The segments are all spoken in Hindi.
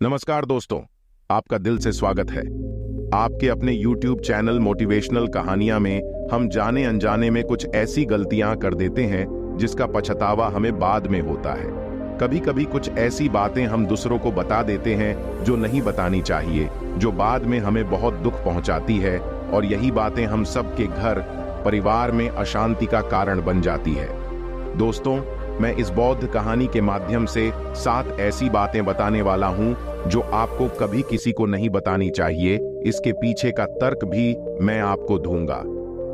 नमस्कार दोस्तों, आपका दिल से स्वागत है। आपके अपने YouTube चैनल मोटिवेशनल कहानियां में हम जाने अनजाने में कुछ ऐसी गलतियां कर देते हैं जिसका पछतावा हमें बाद में होता है। कभी कभी कुछ ऐसी बातें हम दूसरों को बता देते हैं जो नहीं बतानी चाहिए, जो बाद में हमें बहुत दुख पहुंचाती है, और यही बातें हम सबके घर परिवार में अशांति का कारण बन जाती है। दोस्तों, मैं इस बौद्ध कहानी के माध्यम से 7 ऐसी बातें बताने वाला हूं जो आपको कभी किसी को नहीं बतानी चाहिए। इसके पीछे का तर्क भी मैं आपको दूंगा।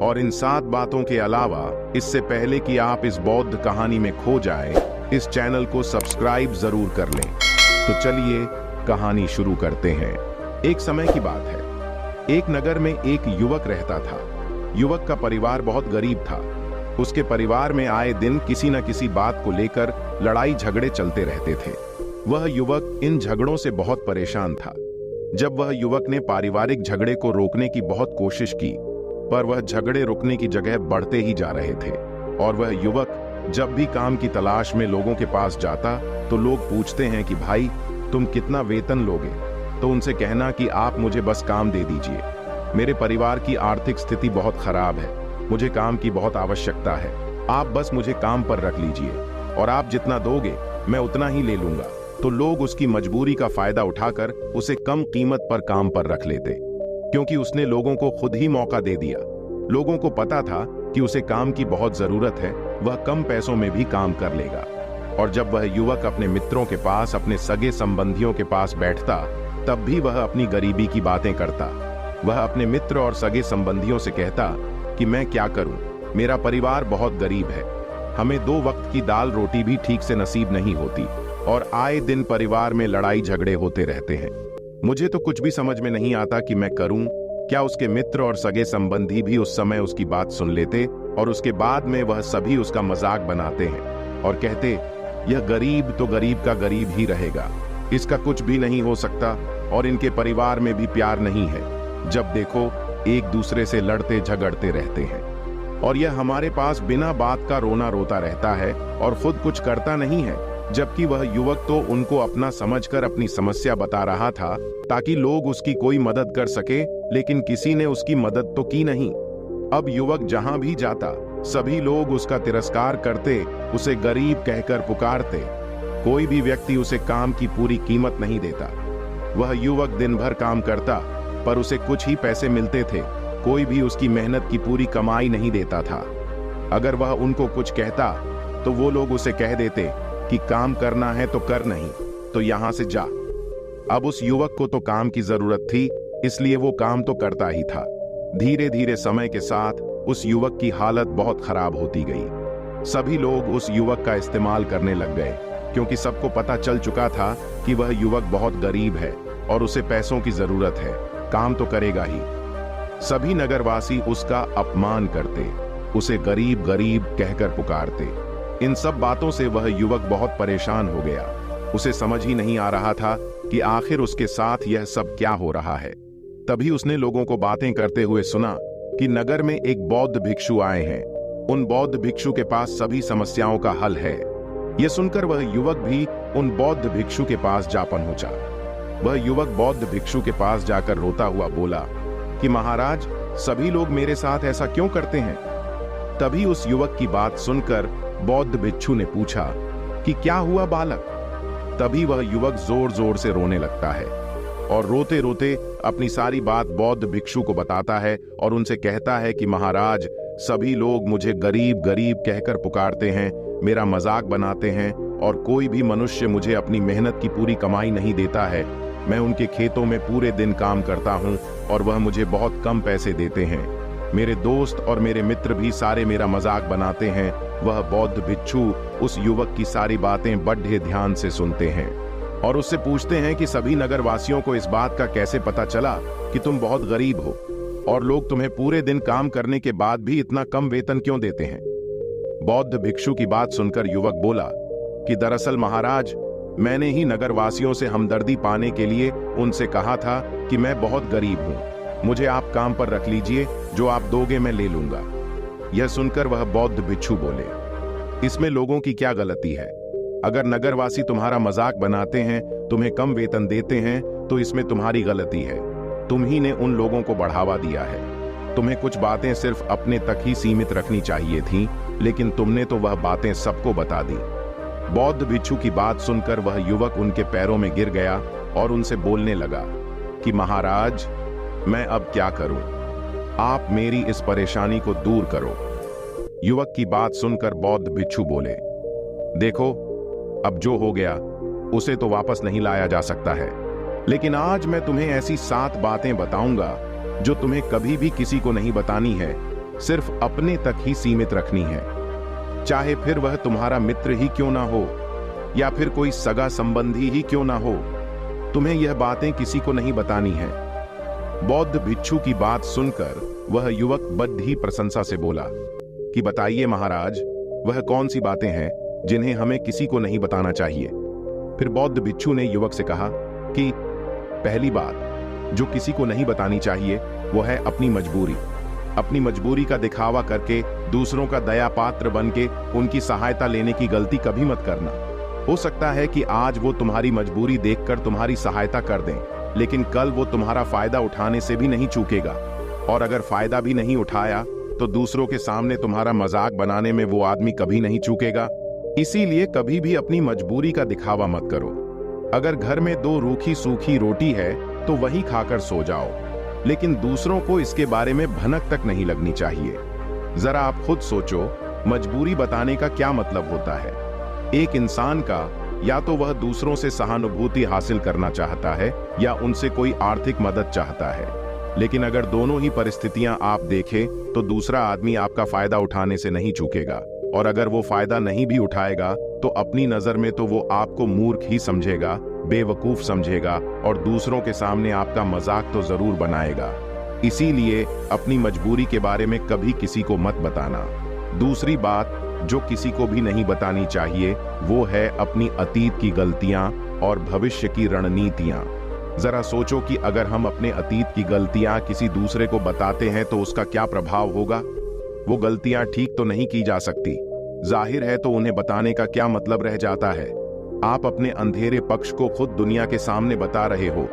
और इन 7 बातों के अलावा, इससे पहले कि आप इस बौद्ध कहानी में खो जाएं, इस चैनल को सब्सक्राइब जरूर कर लें। तो चलिए कहानी शुरू करते हैं। एक समय की बात है। एक नगर में एक युवक रहता था। युवक का परिवार बहुत गरीब था। उसके परिवार में आए दिन किसी न किसी बात को लेकर लड़ाई झगड़े चलते रहते थे। वह युवक इन झगड़ों से बहुत परेशान था। जब वह युवक ने पारिवारिक झगड़े को रोकने की बहुत कोशिश की, पर वह झगड़े रुकने की जगह बढ़ते ही जा रहे थे। और वह युवक जब भी काम की तलाश में लोगों के पास जाता तो लोग पूछते हैं कि भाई, तुम कितना वेतन लोगे? तो उनसे कहना कि आप मुझे बस काम दे दीजिए, मेरे परिवार की आर्थिक स्थिति बहुत खराब है, मुझे काम की बहुत आवश्यकता है, आप बस मुझे काम पर रख लीजिए, और आप जितना दोगे मैं उतना ही ले लूंगा। तो लोग उसकी मजबूरी का फायदा उठाकर उसे कम कीमत पर काम पर रख लेते, क्योंकि उसने लोगों को खुद ही मौका दे दिया। लोगों को पता था कि उसे काम की बहुत जरूरत है, वह कम पैसों में भी काम कर लेगा। और जब वह युवक अपने मित्रों के पास, अपने सगे संबंधियों के पास बैठता, तब भी वह अपनी गरीबी की बातें करता। वह अपने मित्र और सगे संबंधियों से कहता कि मैं क्या करूं, मेरा परिवार बहुत गरीब है, हमें 2 वक्त की दाल रोटी भी ठीक से नसीब नहीं होती, और आए दिन परिवार में लड़ाई झगड़े होते रहते हैं। मुझे तो कुछ भी समझ में नहीं आता कि मैं करूं क्या। उसके मित्र और सगे संबंधी भी उस समय उसकी बात सुन लेते, और उसके बाद में वह सभी उसका मजाक बनाते हैं और कहते, यह गरीब तो गरीब का गरीब ही रहेगा, इसका कुछ भी नहीं हो सकता, और इनके परिवार में भी प्यार नहीं है, जब देखो एक दूसरे से लड़ते झगड़ते रहते हैं, और यह हमारे पास बिना बात का रोना रोता रहता है और खुद कुछ करता नहीं है। जबकि वह युवक तो उनको अपना समझकर अपनी समस्या बता रहा था ताकि लोग उसकी कोई मदद कर सके, लेकिन किसी ने उसकी मदद तो की नहीं। अब युवक जहां भी जाता सभी लोग उसका तिरस्कार करते, उसे गरीब कहकर पुकारते। कोई भी व्यक्ति उसे काम की पूरी कीमत नहीं देता। वह युवक दिन भर काम करता, पर उसे कुछ ही पैसे मिलते थे। कोई भी उसकी मेहनत की पूरी कमाई नहीं देता था। अगर वह उनको कुछ कहता तो वो लोग उसे कह देते कि काम करना है तो कर, नहीं तो यहां से जा। अब उस युवक को तो काम की जरूरत थी, इसलिए वो काम तो करता ही था। धीरे धीरे समय के साथ उस युवक की हालत बहुत खराब होती गई। सभी लोग उस युवक का इस्तेमाल करने लग गए, क्योंकि सबको पता चल चुका था कि वह युवक बहुत गरीब है और उसे पैसों की जरूरत है, काम तो करेगा ही। सभी नगरवासी उसका अपमान करते, उसे गरीब गरीब कहकर पुकारते। इन सब बातों से वह युवक बहुत परेशान हो गया। उसे समझ ही नहीं आ रहा था कि आखिर उसके साथ यह सब क्या हो रहा है। तभी उसने लोगों को बातें करते हुए सुना कि नगर में एक बौद्ध भिक्षु आए हैं। उन बौद्ध भिक्षु के पास सभी समस्याओं का हल है। यह सुनकर वह युवक भी उन बौद्ध भिक्षु के पास जा पहुंचा। वह युवक बौद्ध भिक्षु के पास जाकर रोता हुआ बोला कि महाराज, सभी लोग मेरे साथ ऐसा क्यों करते हैं? तभी उस युवक की बात सुनकर बौद्ध भिक्षु ने पूछा कि क्या हुआ बालक? तभी वह युवक जोर जोर से रोने लगता है और रोते रोते अपनी सारी बात बौद्ध भिक्षु को बताता है और उनसे कहता है कि महाराज, सभी लोग मुझे गरीब गरीब कहकर पुकारते हैं, मेरा मजाक बनाते हैं, और कोई भी मनुष्य मुझे अपनी मेहनत की पूरी कमाई नहीं देता है। मैं उनके खेतों में पूरे दिन काम करता हूं और वह मुझे बहुत कम पैसे देते हैं। मेरे दोस्त और मेरे मित्र भी सारे मेरा मजाक बनाते हैं। वह बौद्ध भिक्षु उस युवक की सारी बातें बड़े ध्यान से सुनते हैं और उससे पूछते हैं कि सभी नगरवासियों को इस बात का कैसे पता चला कि तुम बहुत गरीब हो, और लोग तुम्हें पूरे दिन काम करने के बाद भी इतना कम वेतन क्यों देते हैं? बौद्ध भिक्षु की बात सुनकर युवक बोला कि दरअसल महाराज, मैंने ही नगरवासियों से हमदर्दी पाने के लिए उनसे कहा था कि मैं बहुत गरीब हूं, मुझे आप काम पर रख लीजिए, जो आप दोगे मैं ले लूंगा। यह सुनकर वह बौद्ध भिक्षु बोले, इसमें लोगों की क्या गलती है? अगर नगरवासी तुम्हारा मजाक बनाते हैं, तुम्हें कम वेतन देते हैं, तो इसमें तुम्हारी गलती है। तुम ही ने उन लोगों को बढ़ावा दिया है। तुम्हें कुछ बातें सिर्फ अपने तक ही सीमित रखनी चाहिए थी, लेकिन तुमने तो वह बातें सबको बता दी। बौद्ध भिक्षु की बात सुनकर वह युवक उनके पैरों में गिर गया और उनसे बोलने लगा कि महाराज, मैं अब क्या करूं? आप मेरी इस परेशानी को दूर करो। युवक की बात सुनकर बौद्ध भिक्षु बोले, देखो, अब जो हो गया उसे तो वापस नहीं लाया जा सकता है, लेकिन आज मैं तुम्हें ऐसी 7 बातें बताऊंगा जो तुम्हें कभी भी किसी को नहीं बतानी है, सिर्फ अपने तक ही सीमित रखनी है। चाहे फिर वह तुम्हारा मित्र ही क्यों ना हो या फिर कोई सगा संबंधी ही क्यों ना हो, तुम्हें यह बातें किसी को नहीं बतानी है। बौद्ध भिक्षु की बात सुनकर वह युवक बड़ी प्रशंसा से बोला कि बताइए महाराज, वह कौन सी बातें हैं जिन्हें हमें किसी को नहीं बताना चाहिए? फिर बौद्ध भिक्षु ने युवक से कहा कि पहली बात जो किसी को नहीं बतानी चाहिए वो है अपनी मजबूरी। अपनी मजबूरी का दिखावा करके दूसरों का दया पात्र बन के उनकी सहायता लेने की गलती कभी मत करना। हो सकता है कि आज वो तुम्हारी मजबूरी देखकर तुम्हारी सहायता कर दें, लेकिन कल वो तुम्हारा फायदा उठाने से भी नहीं चूकेगा, और अगर फायदा भी नहीं उठाया तो दूसरों के सामने तुम्हारा मजाक बनाने में वो आदमी कभी नहीं चूकेगा। इसीलिए कभी भी अपनी मजबूरी का दिखावा मत करो। अगर घर में 2 रूखी सूखी रोटी है तो वही खाकर सो जाओ, लेकिन दूसरों को इसके बारे में भनक तक नहीं लगनी चाहिए। जरा आप खुद सोचो, मजबूरी बताने का क्या मतलब होता है? एक इंसान का या तो वह दूसरों से सहानुभूति हासिल करना चाहता है या उनसे कोई आर्थिक मदद चाहता है, लेकिन अगर दोनों ही परिस्थितियां आप देखें तो दूसरा आदमी आपका फायदा उठाने से नहीं चूकेगा, और अगर वो फायदा नहीं भी उठाएगा तो अपनी नजर में तो वो आपको मूर्ख ही समझेगा, बेवकूफ समझेगा, और दूसरों के सामने आपका मजाक तो जरूर बनाएगा। इसीलिए अपनी मजबूरी के बारे में कभी किसी को मत बताना। दूसरी बात जो किसी को भी नहीं बतानी चाहिए वो है अपनी अतीत की गलतियां और भविष्य की रणनीतियां। जरा सोचो कि अगर हम अपने अतीत की गलतियां किसी दूसरे को बताते हैं तो उसका क्या प्रभाव होगा। वो गलतियां ठीक तो नहीं की जा सकती, जाहिर है, तो उन्हें बताने का क्या मतलब रह जाता है? आप अपने अंधेरे पक्ष को खुद दुनिया के सामने बता रहे हो,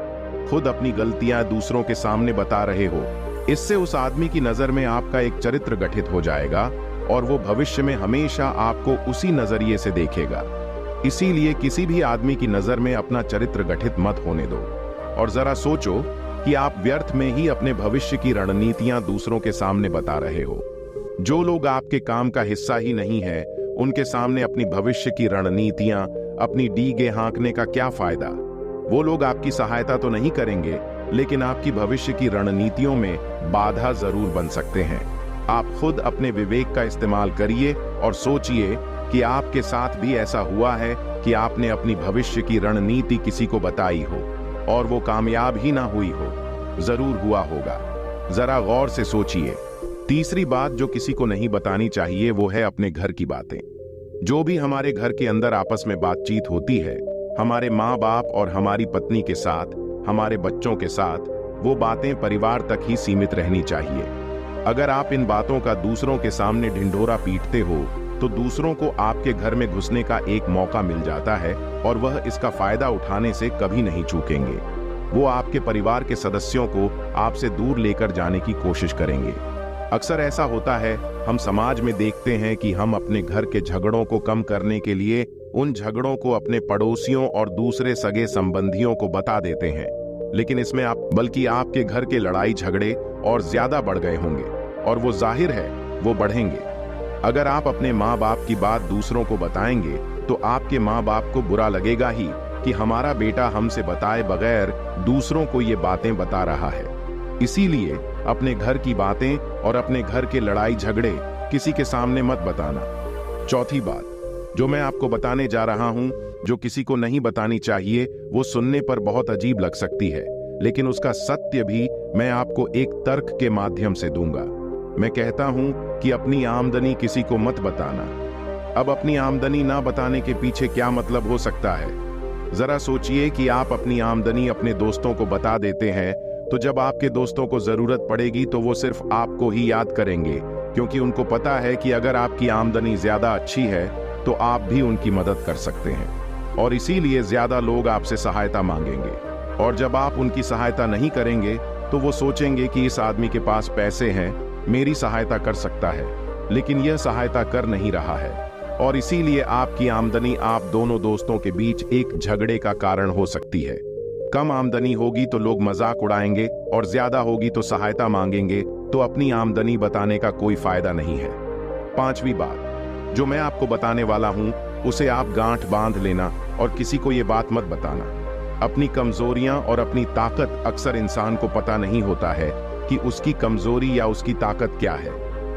खुद अपनी गलतियां दूसरों के सामने बता रहे हो। इससे उस आदमी की नजर में आपका एक चरित्र गठित हो जाएगा और वो भविष्य में हमेशा आपको उसी नजरिए से देखेगा। इसीलिए किसी भी आदमी की नजर में अपना चरित्र गठित मत होने दो, और जरा सोचो कि आप व्यर्थ में ही अपने भविष्य की रणनीतियां दूसरों के सामने बता रहे हो। जो लोग आपके काम का हिस्सा ही नहीं है, उनके सामने अपनी भविष्य की रणनीतियां, अपनी डीगे हाँकने का क्या फायदा? वो लोग आपकी सहायता तो नहीं करेंगे, लेकिन आपकी भविष्य की रणनीतियों में बाधा जरूर बन सकते हैं। आप खुद अपने विवेक का इस्तेमाल करिए और सोचिए कि आपके साथ भी ऐसा हुआ है कि आपने अपनी भविष्य की रणनीति किसी को बताई हो और वो कामयाब ही ना हुई हो। जरूर हुआ होगा, जरा गौर से सोचिए। तीसरी बात जो किसी को नहीं बतानी चाहिए वो है अपने घर की बातें। जो भी हमारे घर के अंदर आपस में बातचीत होती है, हमारे माँ बाप और हमारी पत्नी के साथ, हमारे बच्चों के साथ, वो बातें परिवार तक ही सीमित रहनी चाहिए। अगर आप इन बातों का दूसरों के सामने ढिंढोरा पीटते हो तो दूसरों को आपके घर में घुसने का एक मौका मिल जाता है और वह इसका फायदा उठाने से कभी नहीं चूकेंगे। वो आपके परिवार के सदस्यों को आपसे दूर लेकर जाने की कोशिश करेंगे। अक्सर ऐसा होता है, हम समाज में देखते हैं कि हम अपने घर के झगड़ों को कम करने के लिए उन झगड़ों को अपने पड़ोसियों और दूसरे सगे संबंधियों को बता देते हैं, लेकिन इसमें बल्कि आपके घर के लड़ाई झगड़े और ज्यादा बढ़ गए होंगे, और वो जाहिर है वो बढ़ेंगे। अगर आप अपने माँ बाप की बात दूसरों को बताएंगे तो आपके माँ बाप को बुरा लगेगा ही कि हमारा बेटा हमसे बताए बगैर दूसरों को ये बातें बता रहा है। इसीलिए अपने घर की बातें और अपने घर के लड़ाई झगड़े किसी के सामने मत बताना। चौथी बात जो मैं आपको बताने जा रहा हूं, जो किसी को नहीं बतानी चाहिए, वो सुनने पर बहुत अजीब लग सकती है, लेकिन उसका सत्य भी मैं आपको एक तर्क के माध्यम से दूंगा। मैं कहता हूं कि अपनी आमदनी किसी को मत बताना। अब अपनी आमदनी ना बताने के पीछे क्या मतलब हो सकता है? जरा सोचिए कि आप अपनी आमदनी अपने दोस्तों को बता देते हैं, तो जब आपके दोस्तों को जरूरत पड़ेगी तो वो सिर्फ आपको ही याद करेंगे, क्योंकि उनको पता है कि अगर आपकी आमदनी ज्यादा अच्छी है तो आप भी उनकी मदद कर सकते हैं, और इसीलिए ज्यादा लोग आपसे सहायता मांगेंगे। और जब आप उनकी सहायता नहीं करेंगे तो वो सोचेंगे कि इस आदमी के पास पैसे हैं, मेरी सहायता कर सकता है, लेकिन यह सहायता कर नहीं रहा है। और इसीलिए आपकी आमदनी आप दोनों दोस्तों के बीच एक झगड़े का कारण हो सकती है। कम आमदनी होगी तो लोग मजाक उड़ाएंगे, और ज्यादा होगी तो सहायता मांगेंगे, तो अपनी आमदनी बताने का कोई फायदा नहीं है। पांचवी बात जो मैं आपको बताने वाला हूं, उसे आप गांठ बांध लेना और किसी को ये बात मत बताना। अपनी कमजोरियां और अपनी ताकत अक्सर इंसान को पता नहीं होता है कि उसकी कमजोरी या उसकी ताकत क्या है।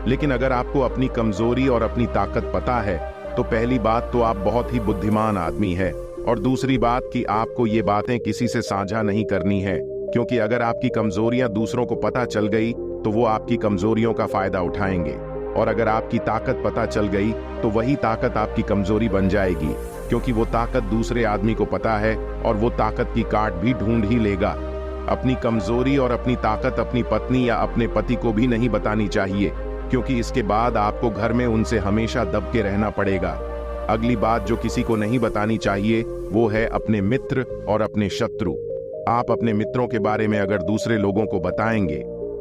लेकिन अगर आपको अपनी कमजोरी और अपनी ताकत पता है तो पहली बात तो आप बहुत ही बुद्धिमान आदमी है, और दूसरी बात कि आपको ये बातें किसी से साझा नहीं करनी है, क्योंकि अगर आपकी कमजोरियां दूसरों को पता चल गई तो वो आपकी कमजोरियों का फायदा उठाएंगे, और अगर आपकी ताकत पता चल गई तो वही ताकत आपकी कमजोरी बन जाएगी, क्योंकि वो ताकत दूसरे आदमी को पता है और वो ताकत की काट भी ढूंढ ही लेगा। अपनी कमजोरी और अपनी ताकत अपनी पत्नी या अपने पति को भी नहीं बतानी चाहिए, क्योंकि इसके बाद आपको घर में उनसे हमेशा दब के रहना पड़ेगा। अगली बात जो किसी को नहीं बतानी चाहिए वो है अपने मित्र और अपने शत्रु। आप अपने मित्रों के बारे में अगर दूसरे लोगों को बताएंगे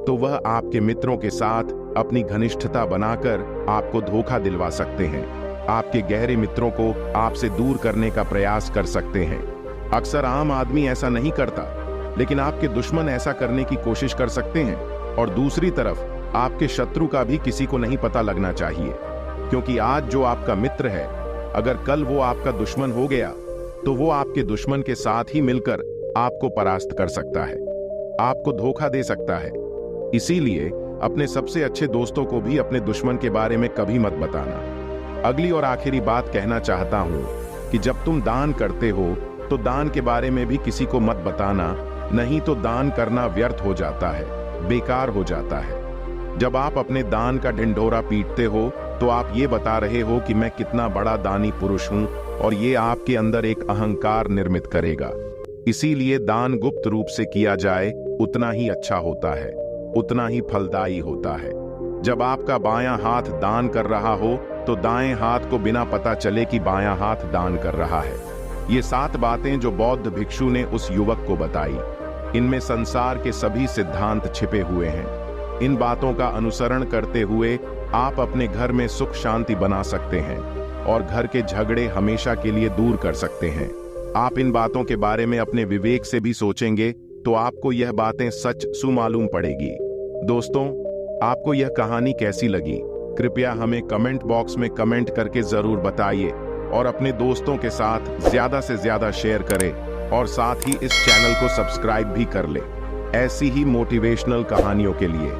तो वह आपके मित्रों के साथ अपनी घनिष्ठता बनाकर आपको धोखा दिलवा सकते हैं, आपके गहरे मित्रों को आपसे दूर करने का प्रयास कर सकते हैं। अक्सर आम आदमी ऐसा नहीं करता, लेकिन आपके दुश्मन ऐसा करने की कोशिश कर सकते हैं। और दूसरी तरफ आपके शत्रु का भी किसी को नहीं पता लगना चाहिए, क्योंकि आज जो आपका मित्र है, अगर कल वो आपका दुश्मन हो गया तो वो आपके दुश्मन के साथ ही मिलकर आपको परास्त कर सकता है, आपको धोखा दे सकता है। इसीलिए अपने सबसे अच्छे दोस्तों को भी अपने दुश्मन के बारे में कभी मत बताना। अगली और आखिरी बात कहना चाहता हूं कि जब तुम दान करते हो तो दान के बारे में भी किसी को मत बताना, नहीं तो दान करना व्यर्थ हो जाता है, बेकार हो जाता है। जब आप अपने दान का ढिंढोरा पीटते हो तो आप ये बता रहे हो कि मैं कितना बड़ा दानी पुरुष हूं, और ये आपके अंदर एक अहंकार निर्मित करेगा। इसीलिए दान गुप्त रूप से किया जाए उतना ही अच्छा होता है, उतना ही फलदायी होता है। जब आपका बायां हाथ दान कर रहा हो तो दाएं हाथ को बिना पता चले कि बायां हाथ दान कर रहा है। ये 7 बातें जो बौद्ध भिक्षु ने उस युवक को बताई, इनमें संसार के सभी सिद्धांत छिपे हुए हैं। इन बातों का अनुसरण करते हुए आप अपने घर में सुख शांति बना सकते हैं और घर के झगड़े हमेशा के लिए दूर कर सकते हैं। आप इन बातों के बारे में अपने विवेक से भी सोचेंगे तो आपको यह बातें सच सुमालूम पड़ेगी। दोस्तों, आपको यह कहानी कैसी लगी? कृपया हमें कमेंट बॉक्स में कमेंट करके जरूर बताइए, और अपने दोस्तों के साथ ज्यादा से ज्यादा शेयर करें, और साथ ही इस चैनल को सब्सक्राइब भी कर लें ऐसी ही मोटिवेशनल कहानियों के लिए।